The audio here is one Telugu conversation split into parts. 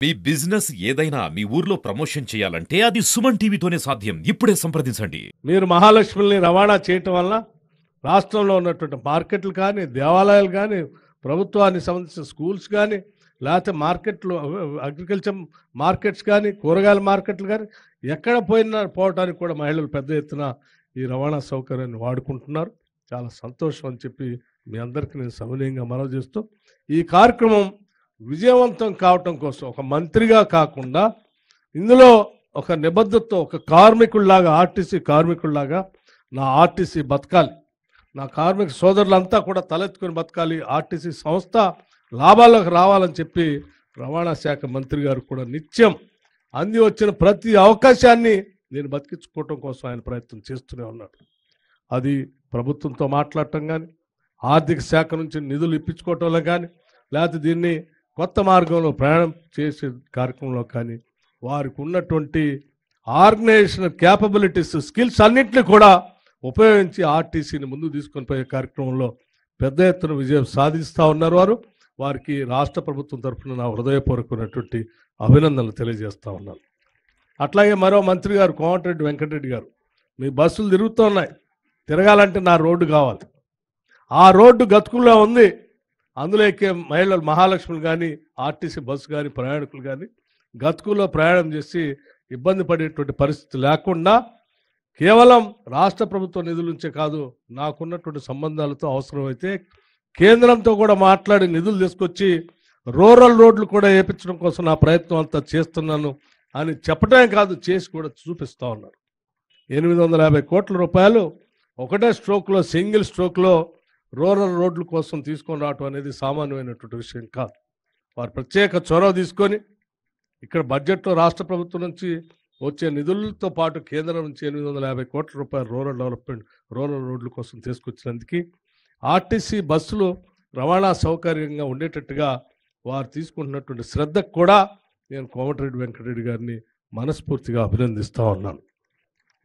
మీ బిజినెస్ ఏదైనా మీ ఊర్లో ప్రమోషన్ చేయాలంటే అది సుమన్ టీవీతోనే సాధ్యం. ఇప్పుడే సంప్రదించండి. మీరు మహాలక్ష్మిని రవాణా చేయటం వల్ల రాష్ట్రంలో ఉన్నటువంటి మార్కెట్లు కానీ, దేవాలయాలు కానీ, ప్రభుత్వానికి సంబంధించిన స్కూల్స్ కానీ, లేకపోతే మార్కెట్లు, అగ్రికల్చర్ మార్కెట్స్ కానీ, కూరగాయల మార్కెట్లు కానీ, ఎక్కడ పోవటానికి కూడా మహిళలు పెద్ద ఎత్తున ఈ రవాణా సౌకర్యాన్ని వాడుకుంటున్నారు. చాలా సంతోషం అని చెప్పి మీ అందరికీ నేను సవినయంగా మనవి చేస్తూ, ఈ కార్యక్రమం విజయవంతం కావటం కోసం ఒక మంత్రిగా కాకుండా ఇందులో ఒక నిబద్ధతతో ఒక కార్మికుల్లాగా, ఆర్టీసీ కార్మికుల్లాగా నా ఆర్టీసీ బతకాలి, నా కార్మిక సోదరులంతా కూడా తలెత్తుకుని బతకాలి, ఆర్టీసీ సంస్థ లాభాల్లోకి రావాలని చెప్పి రవాణా శాఖ మంత్రి గారు కూడా నిత్యం అంది వచ్చిన ప్రతి అవకాశాన్ని నేను బతికించుకోవటం కోసం ఆయన ప్రయత్నం చేస్తూనే ఉన్నాడు. అది ప్రభుత్వంతో మాట్లాడటం కానీ, ఆర్థిక శాఖ నుంచి నిధులు ఇప్పించుకోవటంలో కానీ, లేకపోతే దీన్ని కొత్త మార్గంలో ప్రయాణం చేసే కార్యక్రమంలో కానీ, వారికి ఉన్నటువంటి ఆర్గనైజేషన్ క్యాపబిలిటీస్, స్కిల్స్ అన్నింటినీ కూడా ఉపయోగించి ఆర్టీసీని ముందుకు తీసుకొని పోయే కార్యక్రమంలో పెద్ద ఎత్తున విజయం సాధిస్తూ ఉన్నారు. వారికి రాష్ట్ర ప్రభుత్వం తరఫున నా హృదయపూర్వకమైనటువంటి అభినందనలు తెలియజేస్తూ ఉన్నాను. అట్లాగే మరో మంత్రి గారు కోమటిరెడ్డి వెంకటరెడ్డి గారు, మీ బస్సులు తిరుగుతూ ఉన్నాయి, తిరగాలంటే నా రోడ్డు కావాలి. ఆ రోడ్డు గతుకుల్లో ఉంది, అందులో ఎక్కే మహిళలు మహాలక్ష్ములు కానీ, ఆర్టీసీ బస్సు కానీ, ప్రయాణికులు కానీ గతుకుల్లో ప్రయాణం చేసి ఇబ్బంది పడేటువంటి పరిస్థితి లేకుండా కేవలం రాష్ట్ర ప్రభుత్వ నిధుల నుంచే కాదు, నాకున్నటువంటి సంబంధాలతో అవసరమైతే కేంద్రంతో కూడా మాట్లాడి నిధులు తీసుకొచ్చి రూరల్ రోడ్లు కూడా వేయించడం కోసం నా ప్రయత్నం అంతా చేస్తున్నాను అని చెప్పడమే కాదు, చేసి కూడా చూపిస్తూ ఉన్నారు. 850 కోట్ల రూపాయలు ఒకటే స్ట్రోక్లో, సింగిల్ స్ట్రోక్లో రూరల్ రోడ్ల కోసం తీసుకొని రావటం అనేది సామాన్యమైనటువంటి విషయం కాదు. వారు ప్రత్యేక చొరవ తీసుకొని ఇక్కడ బడ్జెట్లో రాష్ట్ర ప్రభుత్వం నుంచి వచ్చే నిధులతో పాటు కేంద్రం నుంచి 850 కోట్ల రూపాయలు రూరల్ డెవలప్మెంట్, రూరల్ రోడ్ల కోసం తీసుకొచ్చినందుకు ఆర్టీసీ బస్సులు రవాణా సౌకర్యంగా ఉండేటట్టుగా వారు తీసుకుంటున్నటువంటి శ్రద్ధకు కూడా నేను కోమటిరెడ్డి వెంకటరెడ్డి గారిని మనస్ఫూర్తిగా అభినందిస్తూ ఉన్నాను.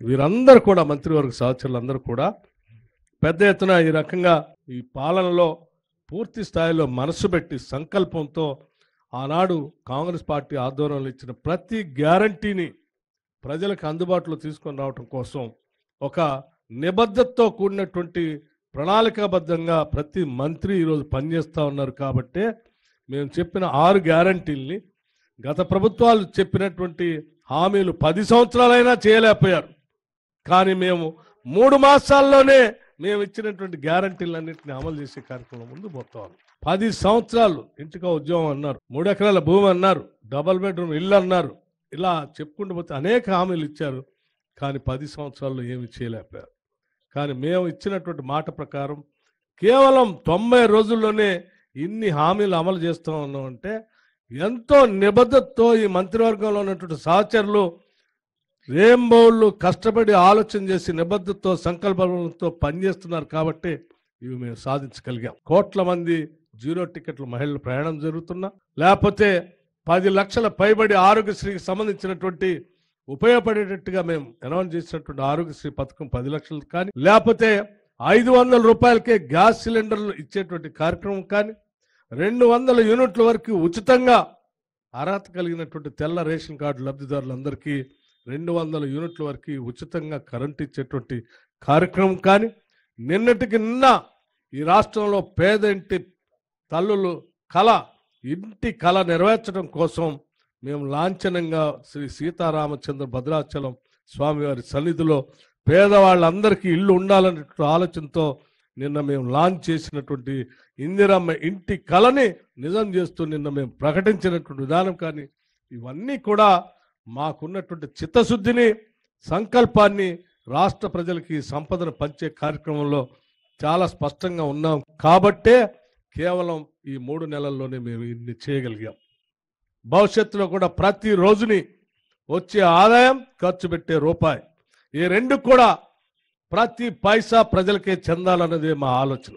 వీరందరూ కూడా, మంత్రివర్గ సహచరులందరూ కూడా పెద్ద ఎత్తున ఈ రకంగా ఈ పాలనలో పూర్తి స్థాయిలో మనసు పెట్టి సంకల్పంతో ఆనాడు కాంగ్రెస్ పార్టీ ఆధ్వర్యంలో ఇచ్చిన ప్రతి గ్యారంటీని ప్రజలకు అందుబాటులో తీసుకొని రావటం కోసం ఒక నిబద్ధతతో కూడినటువంటి ప్రణాళికాబద్ధంగా ప్రతి మంత్రి ఈరోజు పనిచేస్తూ ఉన్నారు. కాబట్టే మేము చెప్పిన 6 గ్యారంటీల్ని గత ప్రభుత్వాలు చెప్పినటువంటి హామీలు 10 సంవత్సరాలైనా చేయలేకపోయారు. కానీ మేము 3 మాసాల్లోనే మేము ఇచ్చినటువంటి గ్యారంటీలన్నింటినీ అమలు చేసే కార్యక్రమం ముందు పోతాం. 10 సంవత్సరాలు ఇంటికో ఉద్యోగం అన్నారు, 3 ఎకరాల భూమి అన్నారు, డబల్ బెడ్రూమ్ ఇల్లు అన్నారు, ఇలా చెప్పుకుంటూ పోతే అనేక హామీలు ఇచ్చారు. కానీ 10 సంవత్సరాల్లో ఏమి చేయలేకపోయారు. కానీ మేము ఇచ్చినటువంటి మాట ప్రకారం కేవలం 90 రోజుల్లోనే ఇన్ని హామీలు అమలు చేస్తూ ఉన్నామంటే ఎంతో నిబద్ధతతో ఈ మంత్రివర్గంలో ఉన్నటువంటి సహచరులు రేంబౌళ్ళు కష్టపడి ఆలోచన చేసి నిబద్ధతతో సంకల్పంతో పనిచేస్తున్నారు. కాబట్టి ఇవి మేము సాధించగలిగాం. కోట్ల మంది 0 టికెట్లు మహిళలు ప్రయాణం జరుగుతున్నా, లేకపోతే 10 లక్షల పైబడి ఆరోగ్యశ్రీకి సంబంధించినటువంటి ఉపయోగపడేటట్టుగా మేము అనౌన్స్ చేసినటువంటి ఆరోగ్యశ్రీ పథకం 10 లక్షలు కానీ, లేకపోతే 500 రూపాయలకే గ్యాస్ సిలిండర్లు ఇచ్చేటువంటి కార్యక్రమం కానీ, 200 యూనిట్ల వరకు ఉచితంగా అర్హత కలిగినటువంటి తెల్ల రేషన్ కార్డు లబ్ధిదారులందరికీ 200 యూనిట్ల వరకు ఉచితంగా కరెంట్ ఇచ్చేటువంటి కార్యక్రమం కానీ, నిన్నటికి నిన్న ఈ రాష్ట్రంలో పేద ఇంటి తల్లులు ఇంటి కళ నెరవేర్చడం కోసం మేము లాంఛనంగా శ్రీ సీతారామచంద్ర భద్రాచలం స్వామివారి సన్నిధిలో పేదవాళ్ళందరికీ ఇల్లు ఉండాలనే ఆలోచనతో నిన్న మేము లాంచ్ చేసినటువంటి ఇందిరమ్మ ఇంటి కళని నిజం చేస్తూ నిన్న మేము ప్రకటించినటువంటి విధానం కానీ, ఇవన్నీ కూడా మాకున్నటువంటి చిత్తశుద్ధిని, సంకల్పాన్ని రాష్ట్ర ప్రజలకి సంపదను పంచే కార్యక్రమంలో చాలా స్పష్టంగా ఉన్నాం. కాబట్టే కేవలం ఈ 3 నెలల్లోనే మేము ఇన్ని చేయగలిగాం. భవిష్యత్తులో కూడా ప్రతి రోజుని వచ్చే ఆదాయం, ఖర్చు పెట్టే రూపాయి, ఈ 2 కూడా ప్రతి పైసా ప్రజలకే చెందాలన్నదే మా ఆలోచన.